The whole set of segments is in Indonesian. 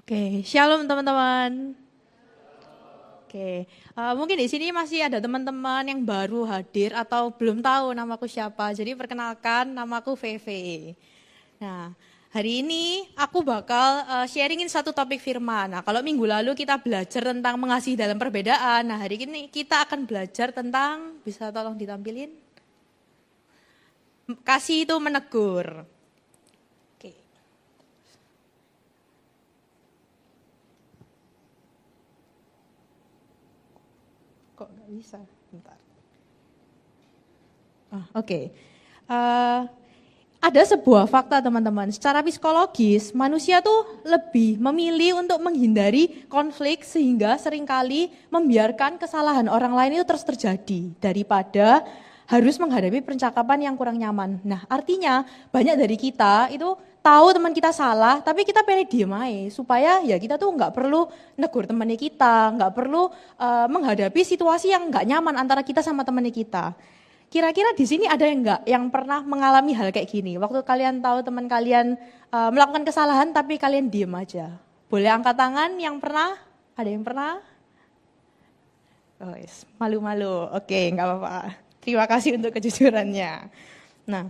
Oke, shalom teman-teman. Oke, mungkin di sini masih ada teman-teman yang baru hadir atau belum tahu namaku siapa. Jadi perkenalkan, namaku Veve. Nah, hari ini aku bakal sharingin satu topik firman. Nah, kalau minggu lalu kita belajar tentang mengasihi dalam perbedaan. Nah, hari ini kita akan belajar tentang, bisa tolong ditampilin? Kasih itu menegur. Oke. Kok nggak bisa? Bentar. Oke. Eh, ada sebuah fakta teman-teman, secara psikologis manusia tuh lebih memilih untuk menghindari konflik sehingga seringkali membiarkan kesalahan orang lain itu terus terjadi daripada harus menghadapi percakapan yang kurang nyaman. Nah, artinya banyak dari kita itu tahu teman kita salah, tapi kita pengen diem aja supaya ya kita tuh nggak perlu negur temannya kita, nggak perlu menghadapi situasi yang nggak nyaman antara kita sama temannya kita. Kira-kira di sini ada yang enggak yang pernah mengalami hal kayak gini? Waktu kalian tahu teman kalian melakukan kesalahan tapi kalian diem aja. Boleh angkat tangan yang pernah? Ada yang pernah? Oh, yes. Malu-malu. Oke, enggak apa-apa. Terima kasih untuk kejujurannya. Nah,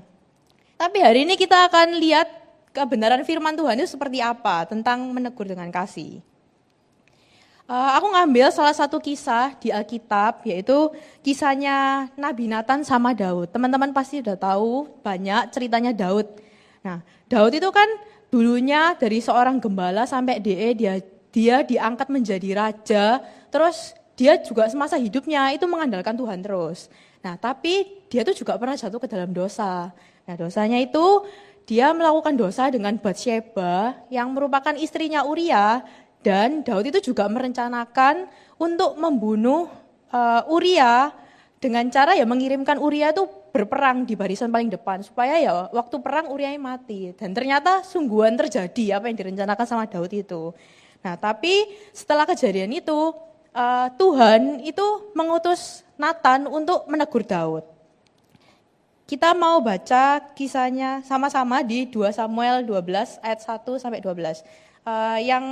tapi hari ini kita akan lihat kebenaran firman Tuhan itu seperti apa tentang menegur dengan kasih. Aku ngambil salah satu kisah di Alkitab, yaitu kisahnya Nabi Nathan sama Daud. Teman-teman pasti udah tahu banyak ceritanya Daud. Nah, Daud itu kan dulunya dari seorang gembala sampai dia diangkat menjadi raja, terus dia juga semasa hidupnya itu mengandalkan Tuhan terus. Nah, tapi dia tuh juga pernah jatuh ke dalam dosa. Nah, dosanya itu dia melakukan dosa dengan Batsyeba yang merupakan istrinya Uria. Dan Daud itu juga merencanakan untuk membunuh Uria dengan cara ya mengirimkan Uria tuh berperang di barisan paling depan supaya ya waktu perang Uria mati. Dan ternyata sungguhan terjadi apa yang direncanakan sama Daud itu. Nah, tapi setelah kejadian itu Tuhan itu mengutus Nathan untuk menegur Daud. Kita mau baca kisahnya sama-sama di 2 Samuel 12 ayat 1 sampai 12. Yang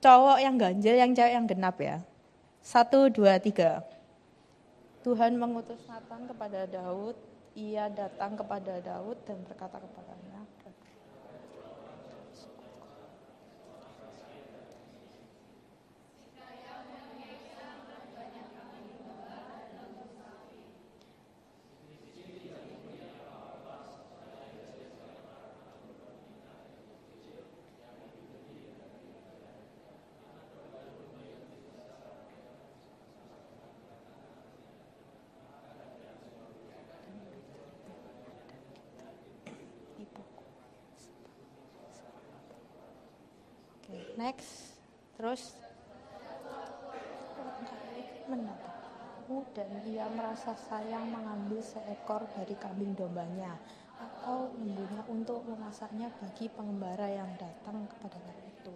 cowok yang ganjil, yang cewek yang genap ya. 1, 2, 3. Tuhan mengutus Nathan kepada Daud, ia datang kepada Daud dan berkata kepadanya, Oke, next. Terus menatapmu dan ia merasa sayang mengambil seekor dari kambing dombanya atau membunuh untuk memasaknya bagi pengembara yang datang kepadanya itu.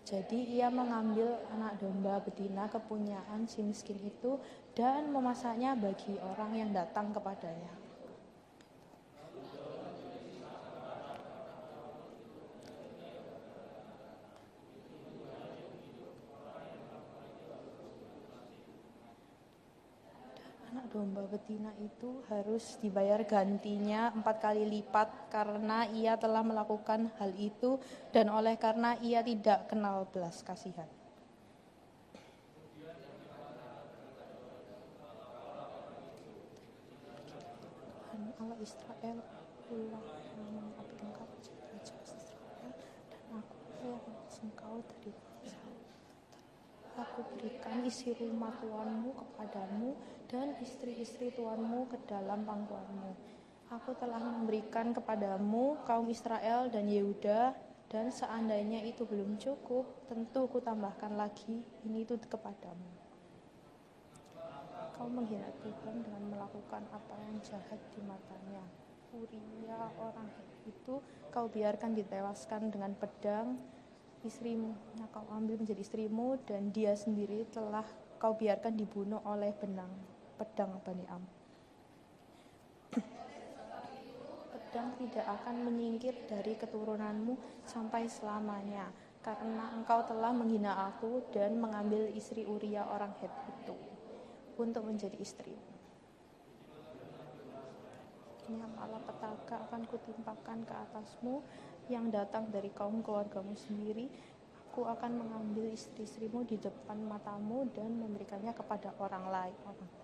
Jadi ia mengambil anak domba betina kepunyaan si miskin itu dan memasaknya bagi orang yang datang kepadanya. Anak domba betina itu harus dibayar gantinya 4 kali lipat karena ia telah melakukan hal itu dan oleh karena ia tidak kenal belas kasihan. Tuhan Allah Israel, Allah yang mengabdi engkau menjadi raja Israel dan aku yang mengutus engkau dari bangsa. Aku berikan isi rumah tuanmu kepadamu dan istri-istri tuanmu ke dalam pangkuanmu. Aku telah memberikan kepadamu kaum Israel dan Yehuda, dan seandainya itu belum cukup, tentu kutambahkan lagi ini itu kepadamu. Kau menghina Tuhan dengan melakukan apa yang jahat di matanya. Uria orang itu kau biarkan ditewaskan dengan pedang, istrinya kau ambil menjadi istrimu, dan dia sendiri telah kau biarkan dibunuh oleh pedang Bani Am. Pedang tidak akan menyingkir dari keturunanmu sampai selamanya, karena engkau telah menghina aku dan mengambil istri Uria orang Het itu untuk menjadi istrimu. Ini malapetaka akan kutimpakan ke atasmu yang datang dari kaum keluargamu sendiri. Aku akan mengambil istri-istrimu di depan matamu dan memberikannya kepada orang lain.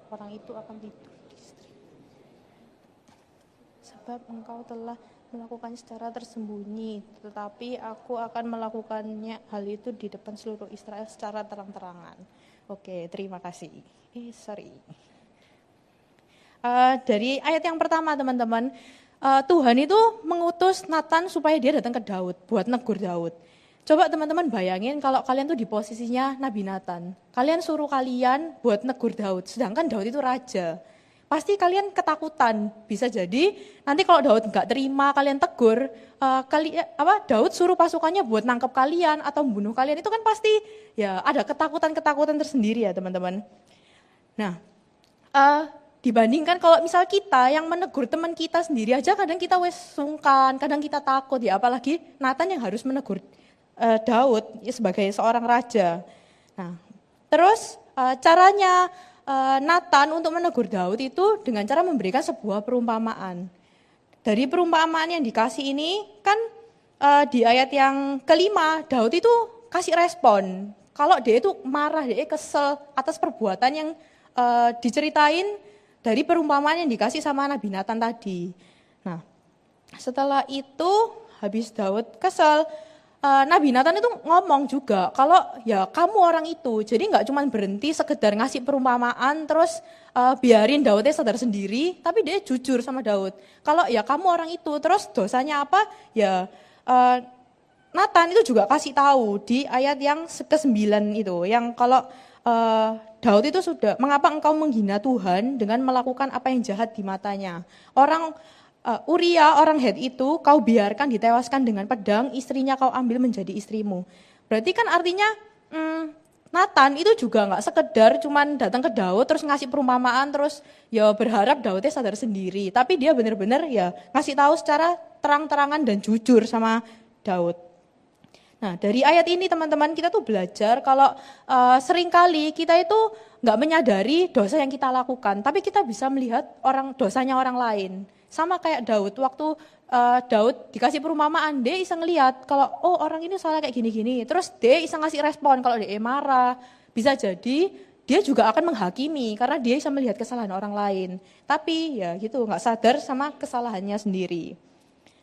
Orang itu akan tidur di istri. Sebab engkau telah melakukan secara tersembunyi, tetapi aku akan melakukannya hal itu di depan seluruh Israel secara terang-terangan. Oke, terima kasih. Dari ayat yang pertama teman-teman, Tuhan itu mengutus Nathan supaya dia datang ke Daud, buat negur Daud. Coba teman-teman bayangin kalau kalian tuh di posisinya Nabi Nathan. Kalian suruh kalian buat negur Daud, sedangkan Daud itu raja. Pasti kalian ketakutan, bisa jadi nanti kalau Daud nggak terima kalian tegur, Daud suruh pasukannya buat nangkep kalian atau membunuh kalian, itu kan pasti ya ada ketakutan-ketakutan tersendiri ya teman-teman. Nah, dibandingkan kalau misal kita yang menegur teman kita sendiri aja kadang kita sungkan, kadang kita takut ya, apalagi Nathan yang harus menegur Daud ya, sebagai seorang raja. Nah, terus caranya Nathan untuk menegur Daud itu dengan cara memberikan sebuah perumpamaan. Dari perumpamaan yang dikasih ini kan di ayat yang kelima Daud itu kasih respon. Kalau dia itu marah, dia kesel atas perbuatan yang diceritain dari perumpamaan yang dikasih sama Nabi Nathan tadi. Nah, setelah itu habis Daud kesel, Nabi Nathan itu ngomong juga kalau ya kamu orang itu, jadi nggak cuma berhenti sekedar ngasih perumpamaan terus biarin Daudnya sadar sendiri, tapi dia jujur sama Daud. Kalau ya kamu orang itu, terus dosanya apa? Ya Nathan itu juga kasih tahu di ayat yang ke-9 itu, yang kalau Daud itu sudah, mengapa engkau menghina Tuhan dengan melakukan apa yang jahat di matanya? Uria orang Het itu kau biarkan ditewaskan dengan pedang, istrinya kau ambil menjadi istrimu. Berarti kan artinya Nathan itu juga nggak sekedar cuman datang ke Daud terus ngasih perumpamaan terus ya berharap Daudnya sadar sendiri, tapi dia benar-benar ya ngasih tahu secara terang-terangan dan jujur sama Daud. Nah, dari ayat ini teman-teman kita tuh belajar kalau seringkali kita itu nggak menyadari dosa yang kita lakukan, tapi kita bisa melihat dosanya orang lain. Sama kayak Daud, waktu Daud dikasih perumpamaan, dia bisa ngelihat kalau orang ini salah kayak gini-gini, terus dia bisa ngasih respon kalau dia marah, bisa jadi dia juga akan menghakimi karena dia bisa melihat kesalahan orang lain. Tapi ya gitu, nggak sadar sama kesalahannya sendiri.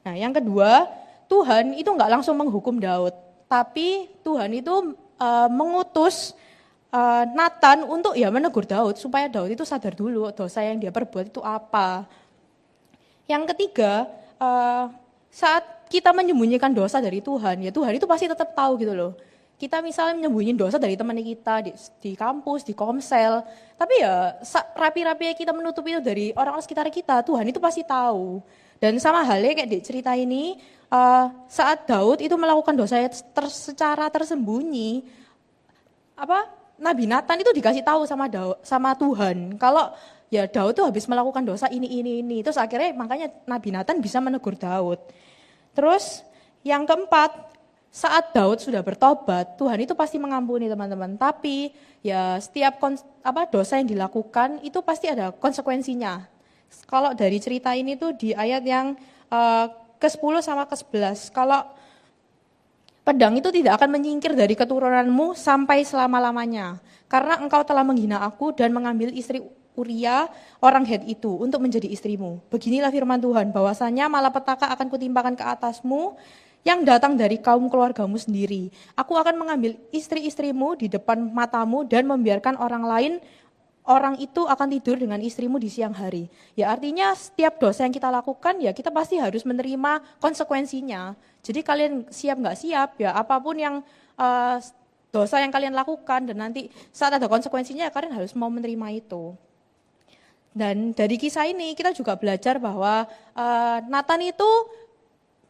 Nah, yang kedua, Tuhan itu nggak langsung menghukum Daud, tapi Tuhan itu mengutus Nathan untuk ya menegur Daud supaya Daud itu sadar dulu dosa yang dia perbuat itu apa. Yang ketiga, saat kita menyembunyikan dosa dari Tuhan, ya Tuhan itu pasti tetap tahu gitu loh. Kita misalnya menyembunyiin dosa dari teman kita di kampus, di komsel, tapi ya rapi-rapi kita menutupi itu dari orang-orang sekitar kita, Tuhan itu pasti tahu. Dan sama halnya kayak di cerita ini, saat Daud itu melakukan dosa secara tersembunyi, Nabi Nathan itu dikasih tahu sama Tuhan kalau ya Daud tuh habis melakukan dosa ini. Terus akhirnya makanya Nabi Nathan bisa menegur Daud. Terus yang keempat, saat Daud sudah bertobat, Tuhan itu pasti mengampuni teman-teman. Tapi ya setiap dosa yang dilakukan itu pasti ada konsekuensinya. Kalau dari cerita ini tuh di ayat yang ke-10 sama ke-11, kalau pedang itu tidak akan menyingkir dari keturunanmu sampai selama-lamanya. Karena engkau telah menghina aku dan mengambil istri Uria orang Het itu untuk menjadi istrimu. Beginilah firman Tuhan, bahwasanya malapetaka akan kutimpakan ke atasmu yang datang dari kaum keluargamu sendiri. Aku akan mengambil istri-istrimu di depan matamu dan membiarkan orang itu akan tidur dengan istrimu di siang hari. Ya artinya setiap dosa yang kita lakukan ya kita pasti harus menerima konsekuensinya. Jadi kalian siap nggak siap ya apapun yang dosa yang kalian lakukan dan nanti saat ada konsekuensinya ya kalian harus mau menerima itu. Dan dari kisah ini kita juga belajar bahwa Nathan itu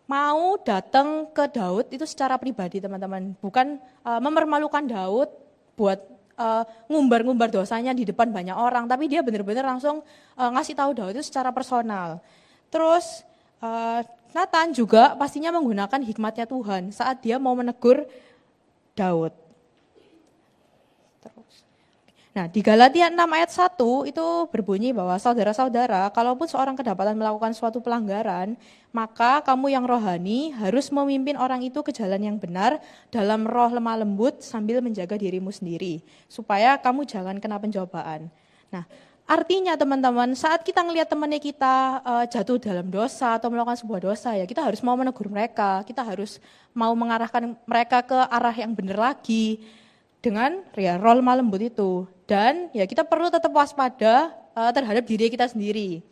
mau datang ke Daud itu secara pribadi teman-teman. Bukan mempermalukan Daud buat ngumbar-ngumbar dosanya di depan banyak orang. Tapi dia benar-benar langsung ngasih tahu Daud itu secara personal. Terus Nathan juga pastinya menggunakan hikmatnya Tuhan saat dia mau menegur Daud. Nah, di Galatia 6 ayat 1 itu berbunyi bahwa saudara-saudara, kalaupun seorang kedapatan melakukan suatu pelanggaran, maka kamu yang rohani harus memimpin orang itu ke jalan yang benar dalam roh lemah lembut sambil menjaga dirimu sendiri, supaya kamu jangan kena pencobaan. Nah, artinya teman-teman, saat kita ngelihat temannya kita jatuh dalam dosa atau melakukan sebuah dosa, ya kita harus mau menegur mereka, kita harus mau mengarahkan mereka ke arah yang benar lagi, dengan ya roh lemah lembut itu. Dan ya kita perlu tetap waspada terhadap diri kita sendiri.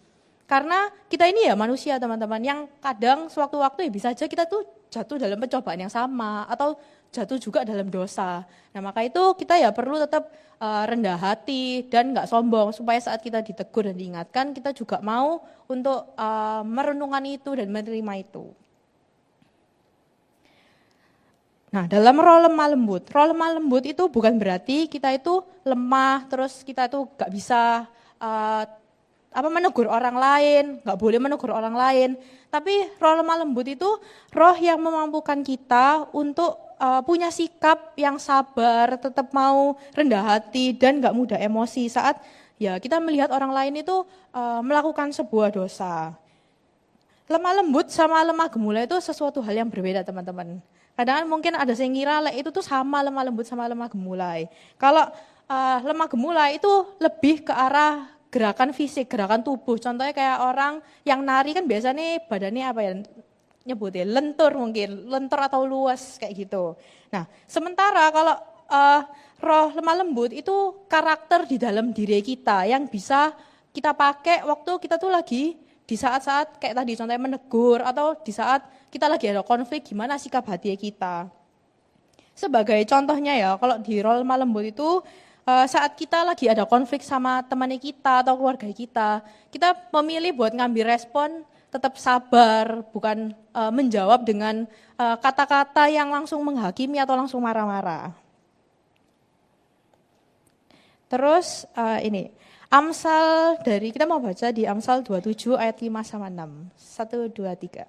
Karena kita ini ya manusia teman-teman, yang kadang sewaktu-waktu ya bisa aja kita tuh jatuh dalam pencobaan yang sama atau jatuh juga dalam dosa. Nah maka itu kita ya perlu tetap rendah hati dan nggak sombong, supaya saat kita ditegur dan diingatkan kita juga mau untuk merenungkan itu dan menerima itu. Nah, dalam roh lemah lembut itu bukan berarti kita itu lemah, terus kita itu gak bisa menegur orang lain, gak boleh menegur orang lain. Tapi roh lemah lembut itu roh yang memampukan kita untuk punya sikap yang sabar, tetap mau rendah hati dan gak mudah emosi saat ya kita melihat orang lain itu melakukan sebuah dosa. Lemah lembut sama lemah gemulai itu sesuatu hal yang berbeda teman-teman. Kadang mungkin ada yang ngira itu tuh sama lemah lembut sama lemah gemulai. Kalau lemah gemulai itu lebih ke arah gerakan fisik, gerakan tubuh. Contohnya kayak orang yang nari kan biasanya badannya apa ya nyebutnya, lentur mungkin, lentur atau luas kayak gitu. Nah, sementara kalau roh lemah lembut itu karakter di dalam diri kita yang bisa kita pakai waktu kita tuh lagi di saat-saat kayak tadi contohnya menegur atau di saat kita lagi ada konflik, gimana sikap hati kita. Sebagai contohnya ya, kalau di roh lemah lembut itu saat kita lagi ada konflik sama temannya kita atau keluarga kita memilih buat ngambil respon tetap sabar, bukan menjawab dengan kata-kata yang langsung menghakimi atau langsung marah-marah. Terus ini Amsal kita mau baca di Amsal 27 ayat 5 sama 6. 1, 2, 3.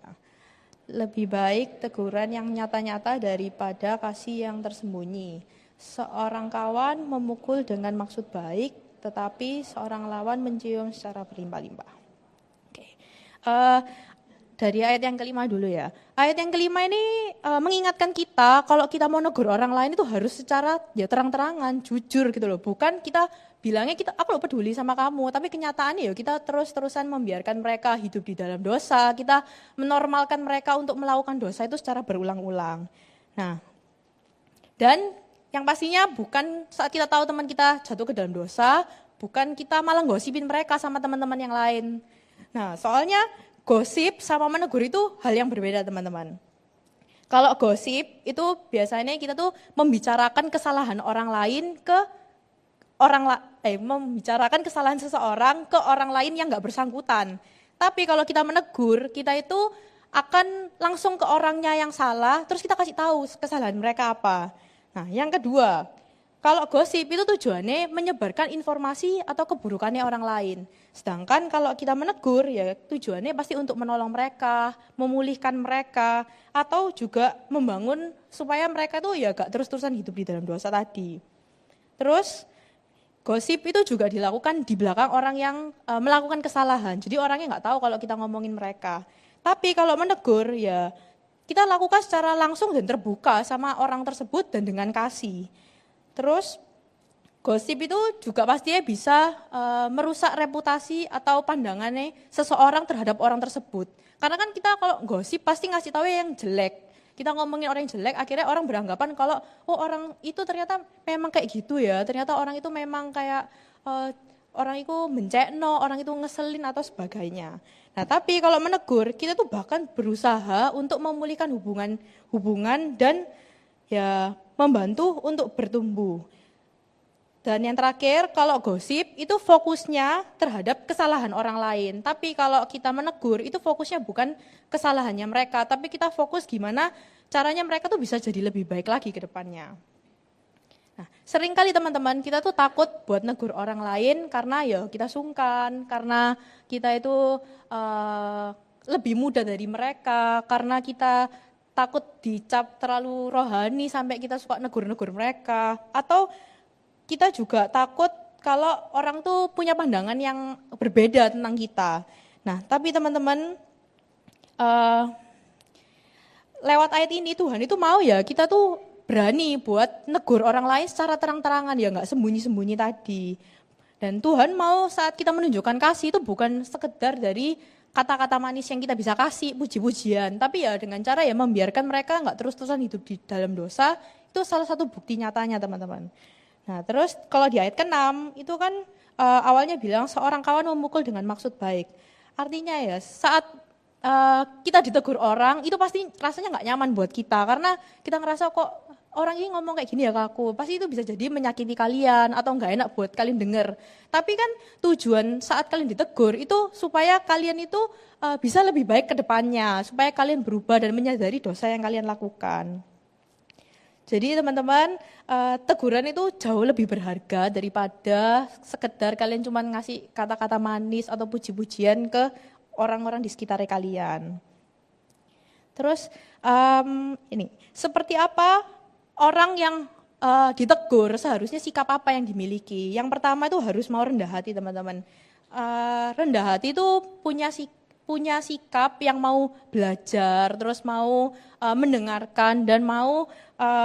Lebih baik teguran yang nyata-nyata daripada kasih yang tersembunyi. Seorang kawan memukul dengan maksud baik, tetapi seorang lawan mencium secara berlimpah-limpah. Oke. Dari ayat yang kelima dulu ya. Ayat yang kelima ini mengingatkan kita kalau kita mau negur orang lain itu harus secara ya terang-terangan, jujur gitu loh. Bukan kita bilangnya aku lo peduli sama kamu, tapi kenyataannya ya kita terus-terusan membiarkan mereka hidup di dalam dosa, kita menormalkan mereka untuk melakukan dosa itu secara berulang-ulang. Nah, dan yang pastinya bukan saat kita tahu teman kita jatuh ke dalam dosa, bukan kita malah gosipin mereka sama teman-teman yang lain. Nah, soalnya gosip sama menegur itu hal yang berbeda teman-teman. Kalau gosip itu biasanya kita tuh membicarakan kesalahan orang lain ke membicarakan kesalahan seseorang ke orang lain yang nggak bersangkutan. Tapi kalau kita menegur, kita itu akan langsung ke orangnya yang salah, terus kita kasih tahu kesalahan mereka apa. Nah, yang kedua, kalau gosip itu tujuannya menyebarkan informasi atau keburukannya orang lain. Sedangkan kalau kita menegur, ya tujuannya pasti untuk menolong mereka, memulihkan mereka, atau juga membangun supaya mereka tuh ya gak terus-terusan hidup di dalam dosa tadi. Terus, gosip itu juga dilakukan di belakang orang yang melakukan kesalahan. Jadi orangnya nggak tahu kalau kita ngomongin mereka. Tapi kalau menegur ya kita lakukan secara langsung dan terbuka sama orang tersebut dan dengan kasih. Terus gosip itu juga pastinya bisa merusak reputasi atau pandangannya seseorang terhadap orang tersebut. Karena kan kita kalau gosip pasti ngasih tahu yang jelek. Kita ngomongin orang yang jelek, akhirnya orang beranggapan kalau orang itu ternyata memang kayak gitu ya. Ternyata orang itu memang kayak orang itu mencekno, orang itu ngeselin atau sebagainya. Nah, tapi kalau menegur, kita tuh bahkan berusaha untuk memulihkan hubungan dan ya membantu untuk bertumbuh. Dan yang terakhir, kalau gosip itu fokusnya terhadap kesalahan orang lain. Tapi kalau kita menegur, itu fokusnya bukan kesalahannya mereka, tapi kita fokus gimana caranya mereka tuh bisa jadi lebih baik lagi ke depannya. Nah, seringkali teman-teman kita tuh takut buat negur orang lain karena ya kita sungkan, karena kita itu lebih muda dari mereka, karena kita takut dicap terlalu rohani sampai kita suka negur-negur mereka, atau kita juga takut kalau orang tuh punya pandangan yang berbeda tentang kita. Nah, tapi teman-teman, lewat ayat ini Tuhan itu mau ya kita tuh berani buat negur orang lain secara terang-terangan, ya nggak sembunyi-sembunyi tadi. Dan Tuhan mau saat kita menunjukkan kasih itu bukan sekedar dari kata-kata manis yang kita bisa kasih, puji-pujian, tapi ya dengan cara ya membiarkan mereka nggak terus-terusan hidup di dalam dosa. Itu salah satu bukti nyatanya teman-teman. Nah terus kalau di ayat ke-6 itu kan awalnya bilang seorang kawan memukul dengan maksud baik. Artinya ya saat kita ditegur orang itu pasti rasanya nggak nyaman buat kita, karena kita ngerasa kok orang ini ngomong kayak gini ya ke aku, pasti itu bisa jadi menyakiti kalian atau nggak enak buat kalian denger. Tapi kan tujuan saat kalian ditegur itu supaya kalian itu bisa lebih baik ke depannya, supaya kalian berubah dan menyadari dosa yang kalian lakukan. Jadi teman-teman, teguran itu jauh lebih berharga daripada sekedar kalian cuma ngasih kata-kata manis atau puji-pujian ke orang-orang di sekitar kalian. Terus ini, seperti apa orang yang ditegur seharusnya sikap apa yang dimiliki? Yang pertama itu harus mau rendah hati teman-teman. Rendah hati itu punya sikap yang mau belajar, terus mau mendengarkan dan mau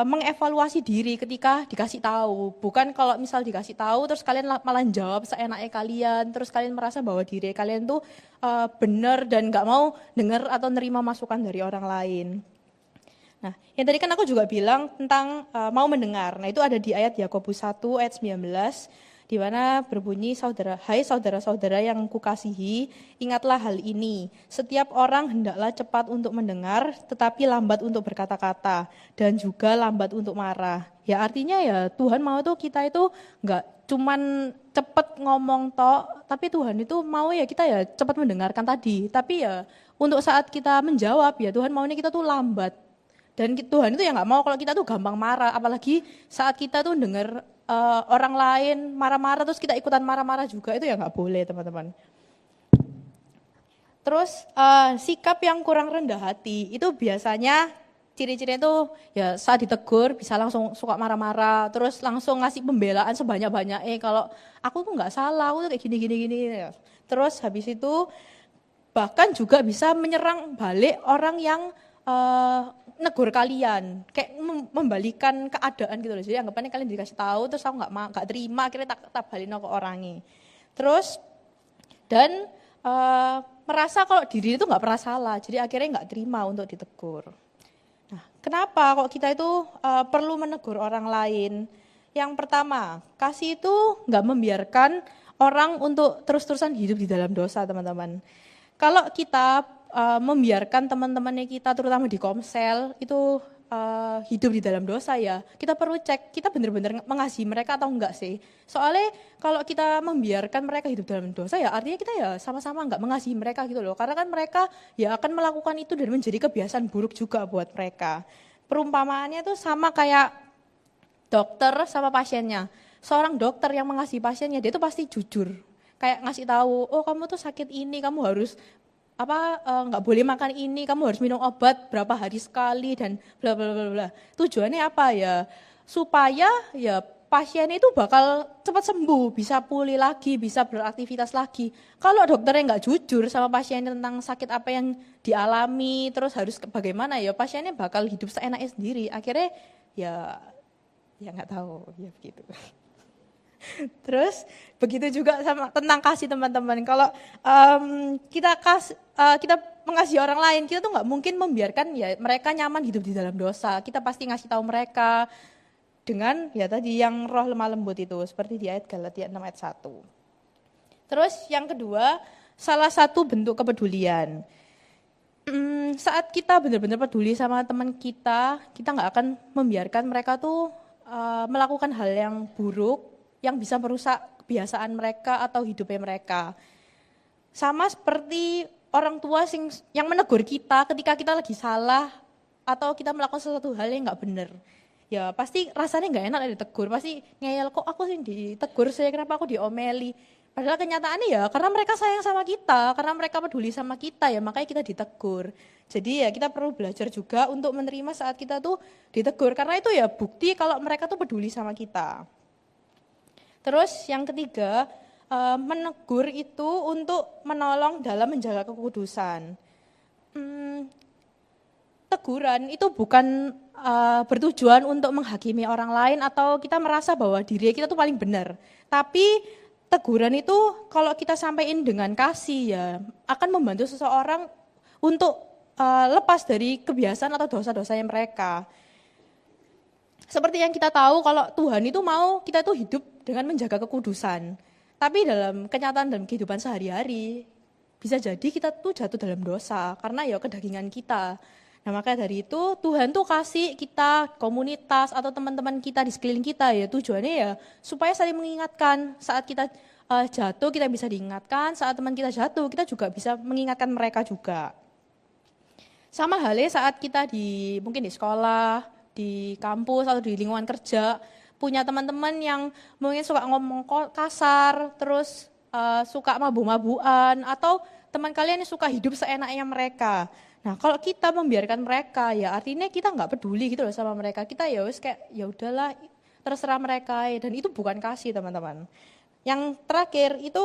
mengevaluasi diri ketika dikasih tahu. Bukan kalau misal dikasih tahu terus kalian malah jawab seenaknya kalian, terus kalian merasa bahwa diri kalian tuh benar dan nggak mau dengar atau nerima masukan dari orang lain. Nah, yang tadi kan aku juga bilang tentang mau mendengar. Nah, itu ada di ayat Yakobus 1 ayat 19 di mana berbunyi, hai saudara-saudara yang kukasihi, ingatlah hal ini. Setiap orang hendaklah cepat untuk mendengar, tetapi lambat untuk berkata-kata, dan juga lambat untuk marah. Ya artinya ya Tuhan mau tuh kita itu nggak cuman cepat ngomong tok, tapi Tuhan itu mau ya kita ya cepat mendengarkan tadi. Tapi ya untuk saat kita menjawab ya Tuhan maunya kita tuh lambat. Dan Tuhan itu ya nggak mau kalau kita tuh gampang marah, apalagi saat kita tuh dengar orang lain marah-marah terus kita ikutan marah-marah juga, itu ya nggak boleh teman-teman. Terus sikap yang kurang rendah hati itu biasanya ciri-cirinya itu ya saat ditegur bisa langsung suka marah-marah, terus langsung ngasih pembelaan sebanyak-banyaknya kalau aku tuh nggak salah, aku tuh kayak gini-gini. Terus habis itu bahkan juga bisa menyerang balik orang yang negur kalian, kayak membalikan keadaan gitu loh. Jadi anggapannya kalian dikasih tahu terus aku nggak terima, akhirnya tak balikin ke orangnya. Terus dan merasa kalau diri itu nggak pernah salah, jadi akhirnya nggak terima untuk ditegur. Nah, kenapa kok kita itu perlu menegur orang lain? Yang pertama, kasih itu nggak membiarkan orang untuk terus-terusan hidup di dalam dosa, teman-teman. Kalau kita membiarkan teman-temannya kita, terutama di Komsel, itu hidup di dalam dosa ya, kita perlu cek, kita benar-benar mengasihi mereka atau enggak sih. Soalnya kalau kita membiarkan mereka hidup dalam dosa ya artinya kita ya sama-sama enggak mengasihi mereka gitu loh. Karena kan mereka ya akan melakukan itu dan menjadi kebiasaan buruk juga buat mereka. Perumpamaannya tuh sama kayak dokter sama pasiennya. Seorang dokter yang mengasihi pasiennya, dia tuh pasti jujur. Kayak ngasih tahu, oh kamu tuh sakit ini, kamu harus nggak boleh makan ini, kamu harus minum obat berapa hari sekali dan bla bla bla bla. Tujuannya apa ya? Supaya ya pasiennya itu bakal cepat sembuh, bisa pulih lagi, bisa beraktivitas lagi. Kalau dokternya nggak jujur sama pasiennya tentang sakit apa yang dialami, terus harus bagaimana ya, pasiennya bakal hidup seenaknya sendiri. Akhirnya ya nggak tahu, ya begitu. Terus begitu juga sama tentang kasih teman-teman. Kalau kita mengasihi orang lain, kita tuh nggak mungkin membiarkan ya mereka nyaman hidup di dalam dosa. Kita pasti ngasih tahu mereka dengan ya tadi yang roh lemah lembut itu, seperti di ayat Galatia 6 ayat 1. Terus yang kedua, salah satu bentuk kepedulian. Saat kita benar-benar peduli sama teman kita nggak akan membiarkan mereka tuh melakukan hal yang buruk yang bisa merusak kebiasaan mereka atau hidupnya mereka. Sama seperti orang tua yang menegur kita ketika kita lagi salah atau kita melakukan sesuatu hal yang nggak benar. Ya pasti rasanya nggak enak ditegur, pasti ngeyel, kok aku sih ditegur saya, kenapa aku diomeli. Padahal kenyataannya ya karena mereka sayang sama kita, karena mereka peduli sama kita ya makanya kita ditegur. Jadi ya kita perlu belajar juga untuk menerima saat kita tuh ditegur, karena itu ya bukti kalau mereka tuh peduli sama kita. Terus yang ketiga, menegur itu untuk menolong dalam menjaga kekudusan. Teguran itu bukan bertujuan untuk menghakimi orang lain atau kita merasa bahwa diri kita tuh paling benar. Tapi teguran itu kalau kita sampaikan dengan kasih ya akan membantu seseorang untuk lepas dari kebiasaan atau dosa-dosanya mereka. Seperti yang kita tahu kalau Tuhan itu mau kita tuh hidup dengan menjaga kekudusan. Tapi dalam kenyataan dalam kehidupan sehari-hari bisa jadi kita tuh jatuh dalam dosa karena ya kedagingan kita. Nah makanya dari itu Tuhan tuh kasih kita komunitas atau teman-teman kita di sekeliling kita ya tujuannya ya supaya saling mengingatkan saat kita jatuh kita bisa diingatkan, saat teman kita jatuh kita juga bisa mengingatkan mereka juga. Sama halnya saat kita mungkin di sekolah, di kampus atau di lingkungan kerja punya teman-teman yang mungkin suka ngomong kasar, terus suka mabuk-mabukan atau teman kalian yang suka hidup seenaknya mereka. Nah, kalau kita membiarkan mereka ya artinya kita nggak peduli gitu loh sama mereka. Kita ya wis kayak ya udahlah terserah mereka ya, dan itu bukan kasih, teman-teman. Yang terakhir itu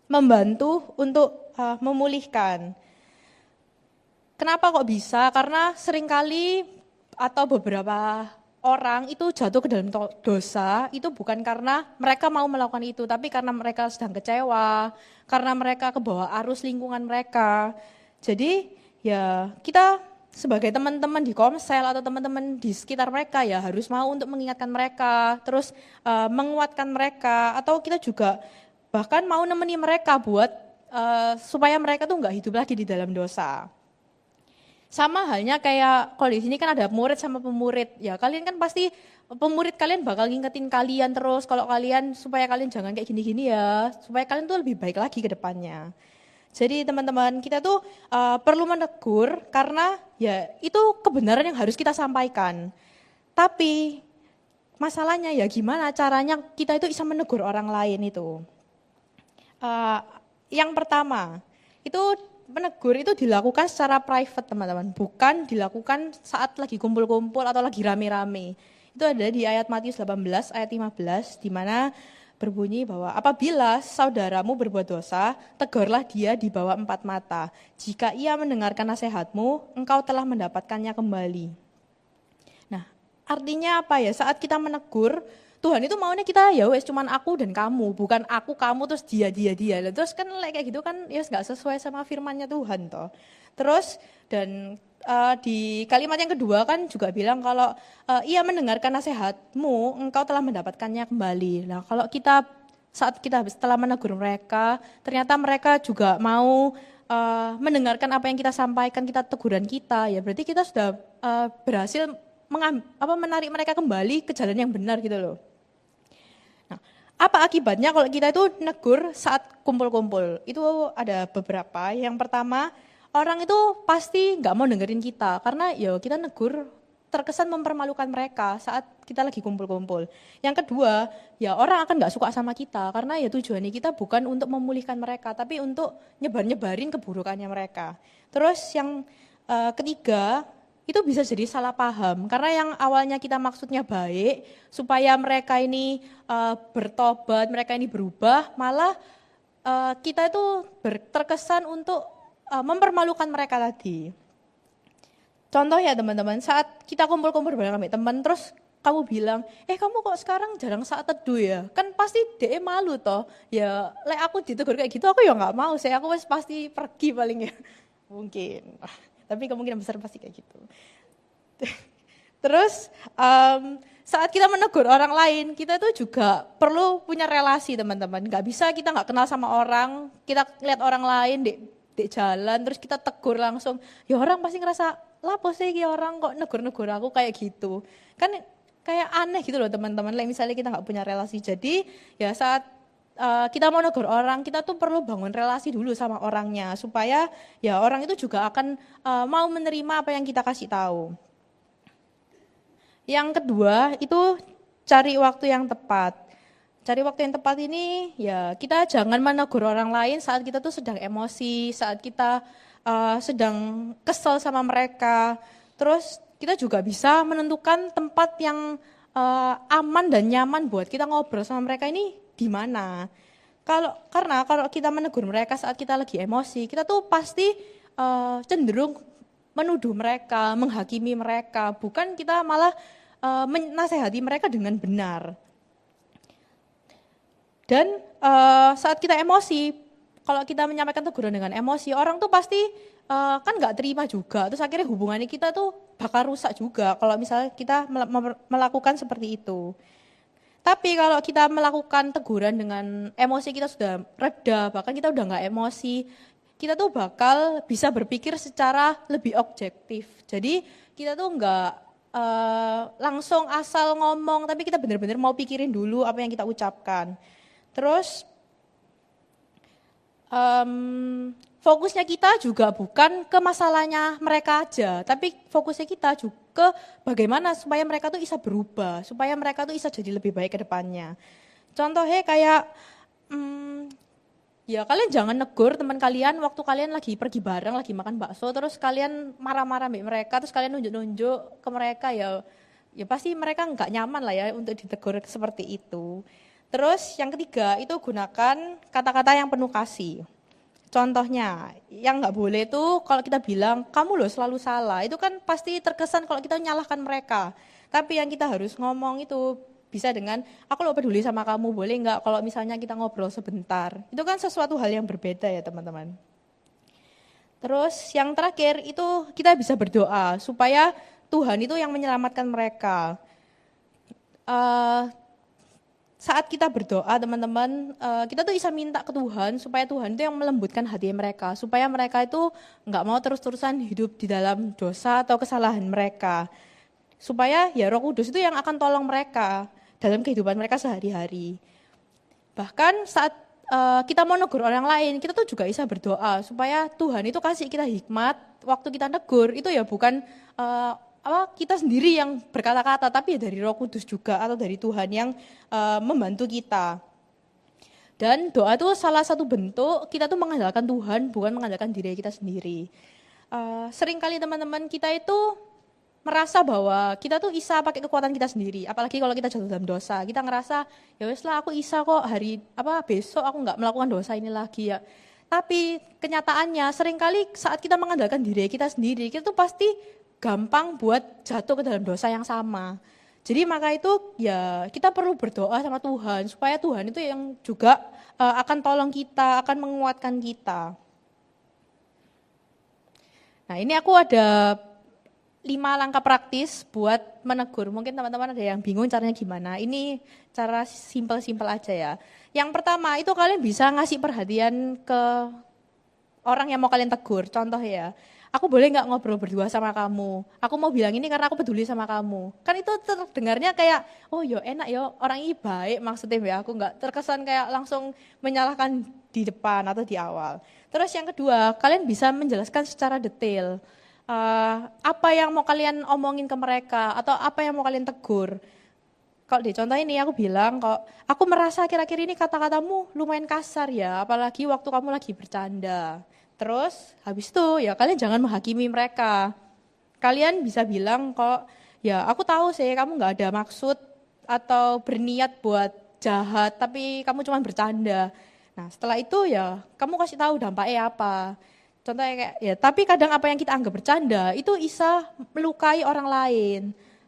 membantu untuk memulihkan. Kenapa kok bisa? Karena seringkali atau beberapa orang itu jatuh ke dalam dosa itu bukan karena mereka mau melakukan itu, tapi karena mereka sedang kecewa, karena mereka kebawa arus lingkungan mereka. Jadi ya kita sebagai teman-teman di komsel atau teman-teman di sekitar mereka ya harus mau untuk mengingatkan mereka, terus menguatkan mereka, atau kita juga bahkan mau nemeni mereka buat supaya mereka tuh nggak hidup lagi di dalam dosa. Sama halnya kayak kalau di sini kan ada murid sama pemurid. Ya kalian kan pasti pemurid kalian bakal ngingetin kalian terus kalau kalian supaya kalian jangan kayak gini-gini ya, supaya kalian tuh lebih baik lagi ke depannya. Jadi teman-teman kita tuh perlu menegur karena ya itu kebenaran yang harus kita sampaikan. Tapi masalahnya ya gimana caranya kita itu bisa menegur orang lain itu. Yang pertama itu menegur itu dilakukan secara private, teman-teman, bukan dilakukan saat lagi kumpul-kumpul atau lagi rame-rame. Itu ada di ayat Matius 18 ayat 15 di mana berbunyi bahwa apabila saudaramu berbuat dosa, tegurlah dia di bawah 4 mata. Jika ia mendengarkan nasihatmu, engkau telah mendapatkannya kembali. Nah, artinya apa ya? Saat kita menegur, Tuhan itu maunya kita ya wes cuman aku dan kamu, bukan aku kamu terus dia. Terus kan kayak gitu kan ya nggak sesuai sama firman-Nya Tuhan toh. Terus dan di kalimat yang kedua kan juga bilang kalau ia mendengarkan nasihatmu, engkau telah mendapatkannya kembali. Nah, kalau kita saat kita setelah menegur mereka, ternyata mereka juga mau mendengarkan apa yang kita sampaikan, kita teguran kita, ya berarti kita sudah berhasil menarik mereka kembali ke jalan yang benar gitu loh. Nah, apa akibatnya kalau kita itu negur saat kumpul-kumpul? Itu ada beberapa. Yang pertama, orang itu pasti nggak mau dengerin kita karena ya kita negur terkesan mempermalukan mereka saat kita lagi kumpul-kumpul. Yang kedua, ya orang akan nggak suka sama kita karena ya tujuannya kita bukan untuk memulihkan mereka, tapi untuk nyebarin keburukannya mereka. Terus yang ketiga, itu bisa jadi salah paham, karena yang awalnya kita maksudnya baik, supaya mereka ini bertobat, mereka ini berubah, malah kita itu terkesan untuk mempermalukan mereka tadi. Contoh ya teman-teman, saat kita kumpul-kumpul bareng sama teman, terus kamu bilang, kamu kok sekarang jarang saat teduh ya? Kan pasti dia malu toh, ya aku ditegur kayak gitu, aku ya nggak mau sih, aku pasti pergi paling ya, mungkin. Tapi kemungkinan besar pasti kayak gitu. Terus saat kita menegur orang lain, kita itu juga perlu punya relasi, teman-teman. Gak bisa kita gak kenal sama orang, kita lihat orang lain di jalan, terus kita tegur langsung. Ya orang pasti ngerasa, lapo sih orang kok negur-negur aku kayak gitu. Kan kayak aneh gitu loh teman-teman, misalnya kita gak punya relasi. Jadi ya saat kita mau negur orang, kita tuh perlu bangun relasi dulu sama orangnya supaya ya orang itu juga akan mau menerima apa yang kita kasih tahu. Yang kedua itu cari waktu yang tepat. Cari waktu yang tepat ini, ya kita jangan menegur orang lain saat kita tuh sedang emosi, saat kita sedang kesel sama mereka. Terus kita juga bisa menentukan tempat yang aman dan nyaman buat kita ngobrol sama mereka ini di mana. Karena kalau kita menegur mereka saat kita lagi emosi, kita tuh pasti cenderung menuduh mereka, menghakimi mereka, bukan kita malah menasehati mereka dengan benar. Dan saat kita emosi, kalau kita menyampaikan teguran dengan emosi, orang tuh pasti kan nggak terima juga. Terus akhirnya hubungannya kita tuh bakal rusak juga kalau misalnya kita melakukan seperti itu. Tapi kalau kita melakukan teguran dengan emosi kita sudah reda, bahkan kita udah nggak emosi, kita tuh bakal bisa berpikir secara lebih objektif. Jadi kita tuh nggak langsung asal ngomong, tapi kita benar-benar mau pikirin dulu apa yang kita ucapkan. Terus fokusnya kita juga bukan ke masalahnya mereka aja, tapi fokusnya kita juga ke bagaimana supaya mereka tuh bisa berubah, supaya mereka tuh bisa jadi lebih baik ke depannya. Contohnya kayak, ya kalian jangan negur teman kalian waktu kalian lagi pergi bareng, lagi makan bakso, terus kalian marah-marah sama mereka, terus kalian nunjuk-nunjuk ke mereka, ya pasti mereka nggak nyaman lah ya untuk ditegur seperti itu. Terus yang ketiga itu gunakan kata-kata yang penuh kasih. Contohnya, yang nggak boleh tuh kalau kita bilang, kamu loh selalu salah, itu kan pasti terkesan kalau kita menyalahkan mereka. Tapi yang kita harus ngomong itu bisa dengan, aku lo peduli sama kamu, boleh nggak kalau misalnya kita ngobrol sebentar. Itu kan sesuatu hal yang berbeda ya teman-teman. Terus yang terakhir itu kita bisa berdoa, supaya Tuhan itu yang menyelamatkan mereka. Saat kita berdoa teman-teman, kita tuh bisa minta ke Tuhan supaya Tuhan itu yang melembutkan hati mereka, supaya mereka itu nggak mau terus-terusan hidup di dalam dosa atau kesalahan mereka, supaya ya Roh Kudus itu yang akan tolong mereka dalam kehidupan mereka sehari-hari. Bahkan saat kita mau negur orang lain, kita tuh juga bisa berdoa supaya Tuhan itu kasih kita hikmat waktu kita negur, itu ya bukan kita sendiri yang berkata-kata, tapi ya dari Roh Kudus juga atau dari Tuhan yang membantu kita. Dan doa itu salah satu bentuk kita tuh mengandalkan Tuhan, bukan mengandalkan diri kita sendiri. Seringkali teman-teman kita itu merasa bahwa kita tuh bisa pakai kekuatan kita sendiri, apalagi kalau kita jatuh dalam dosa, kita ngerasa ya wes lah aku bisa kok besok aku nggak melakukan dosa ini lagi ya. Tapi kenyataannya seringkali saat kita mengandalkan diri kita sendiri, kita tuh pasti gampang buat jatuh ke dalam dosa yang sama. Jadi maka itu ya kita perlu berdoa sama Tuhan supaya Tuhan itu yang juga akan tolong kita, akan menguatkan kita. Nah ini aku ada 5 langkah praktis buat menegur. Mungkin teman-teman ada yang bingung caranya gimana. Ini cara simpel-simpel aja ya. Yang pertama itu kalian bisa ngasih perhatian ke orang yang mau kalian tegur. Contoh ya, aku boleh nggak ngobrol berdua sama kamu? Aku mau bilang ini karena aku peduli sama kamu. Kan itu terdengarnya kayak, oh yo enak yo, orang ini baik maksudnya ya. Aku nggak terkesan kayak langsung menyalahkan di depan atau di awal. Terus yang kedua, kalian bisa menjelaskan secara detail. Apa yang mau kalian omongin ke mereka atau apa yang mau kalian tegur. Kalau di contoh ini aku bilang kok, aku merasa akhir-akhir ini kata-katamu lumayan kasar ya, apalagi waktu kamu lagi bercanda. Terus habis itu ya kalian jangan menghakimi mereka. Kalian bisa bilang kok, ya aku tahu sih kamu nggak ada maksud atau berniat buat jahat, tapi kamu cuma bercanda. Nah setelah itu ya kamu kasih tahu dampaknya apa. Contohnya kayak ya, tapi kadang apa yang kita anggap bercanda itu bisa melukai orang lain.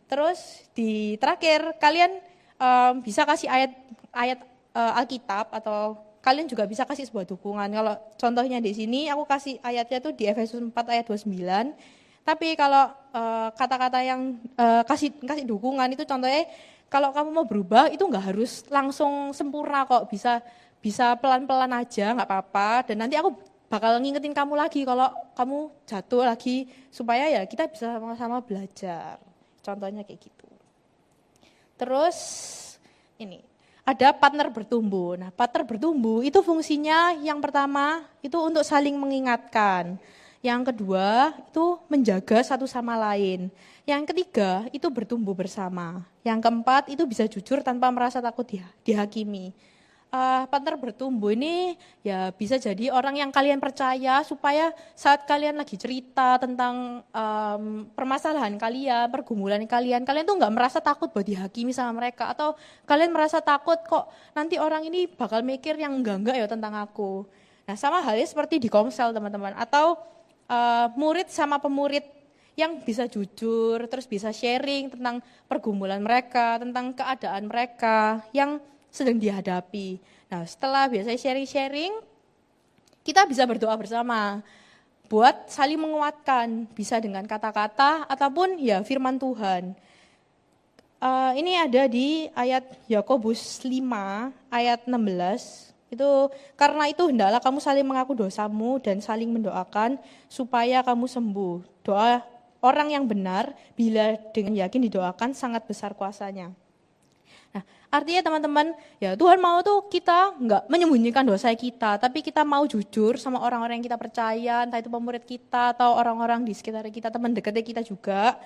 Terus di terakhir kalian bisa kasih ayat Alkitab atau kalian juga bisa kasih sebuah dukungan. Kalau contohnya di sini aku kasih ayatnya tuh di Efesus 4 ayat 29. Tapi kalau kata-kata yang kasih dukungan itu contohnya kalau kamu mau berubah itu nggak harus langsung sempurna kok, bisa pelan-pelan aja nggak apa-apa. Dan nanti aku bakal ngingetin kamu lagi kalau kamu jatuh lagi supaya ya kita bisa sama-sama belajar. Contohnya kayak gitu. Terus ini ada partner bertumbuh. Nah, partner bertumbuh itu fungsinya yang pertama itu untuk saling mengingatkan. Yang kedua itu menjaga satu sama lain. Yang ketiga itu bertumbuh bersama. Yang keempat itu bisa jujur tanpa merasa takut dihakimi. Partner bertumbuh ini ya bisa jadi orang yang kalian percaya supaya saat kalian lagi cerita tentang permasalahan kalian, pergumulan kalian tuh nggak merasa takut buat dihakimi sama mereka, atau kalian merasa takut kok nanti orang ini bakal mikir yang enggak ya tentang aku. Nah sama halnya seperti di Komsel teman-teman, atau murid sama pemurid yang bisa jujur, terus bisa sharing tentang pergumulan mereka, tentang keadaan mereka yang sedang dihadapi. Nah, setelah biasanya sharing-sharing, kita bisa berdoa bersama buat saling menguatkan, bisa dengan kata-kata ataupun ya firman Tuhan. Ini ada di ayat Yakobus 5 ayat 16. Itu karena itu hendaklah kamu saling mengaku dosamu dan saling mendoakan supaya kamu sembuh. Doa orang yang benar bila dengan yakin didoakan sangat besar kuasanya. Nah, artinya teman-teman, ya Tuhan mau tuh kita nggak menyembunyikan dosa kita, tapi kita mau jujur sama orang-orang yang kita percaya, entah itu pemurid kita atau orang-orang di sekitar kita, teman dekatnya kita juga,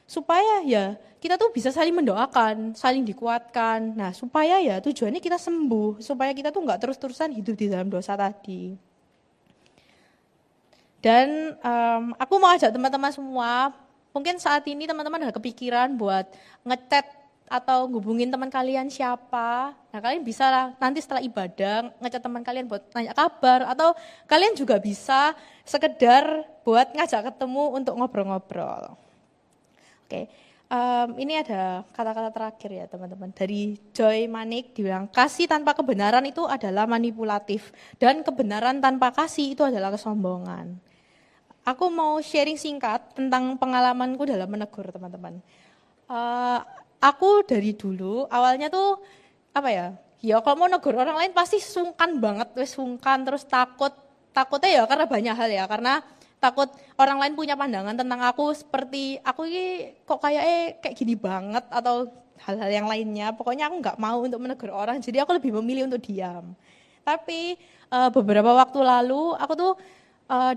supaya ya kita tuh bisa saling mendoakan, saling dikuatkan. Nah, supaya ya tujuannya kita sembuh, supaya kita tuh nggak terus-terusan hidup di dalam dosa tadi. Dan aku mau ajak teman-teman semua, mungkin saat ini teman-teman ada kepikiran buat ngechat atau hubungin teman kalian siapa. Nah kalian bisa lah, nanti setelah ibadah ngechat teman kalian buat nanya kabar, atau kalian juga bisa sekedar buat ngajak ketemu untuk ngobrol-ngobrol. Oke, ini ada kata-kata terakhir ya teman-teman. Dari Joy Manik dibilang, kasih tanpa kebenaran itu adalah manipulatif, dan kebenaran tanpa kasih itu adalah kesombongan. Aku mau sharing singkat tentang pengalamanku dalam menegur teman-teman. Aku dari dulu awalnya tuh apa ya? Ya kalau mau negur orang lain pasti sungkan banget, wes sungkan, terus takutnya ya karena banyak hal ya, karena takut orang lain punya pandangan tentang aku seperti aku ini kok kayak gini banget atau hal-hal yang lainnya. Pokoknya aku nggak mau untuk menegur orang, jadi aku lebih memilih untuk diam. Tapi beberapa waktu lalu aku tuh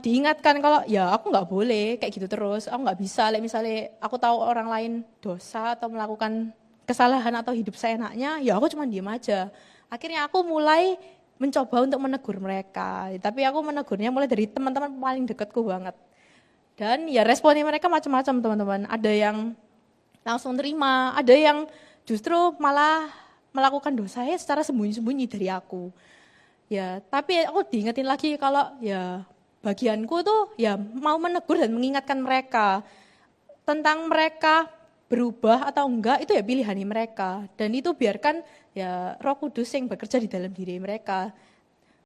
diingatkan kalau ya aku nggak boleh kayak gitu terus, aku nggak bisa, misalnya aku tahu orang lain dosa atau melakukan kesalahan atau hidup seenaknya, ya aku cuma diem aja. Akhirnya aku mulai mencoba untuk menegur mereka, tapi aku menegurnya mulai dari teman-teman paling dekatku banget. Dan ya responnya mereka macam-macam teman-teman, ada yang langsung terima, ada yang justru malah melakukan dosanya secara sembunyi-sembunyi dari aku. Ya, tapi aku diingetin lagi kalau ya bagianku tuh ya mau menegur dan mengingatkan mereka tentang mereka berubah atau enggak, itu ya pilihan mereka, dan itu biarkan ya Roh Kudus yang bekerja di dalam diri mereka.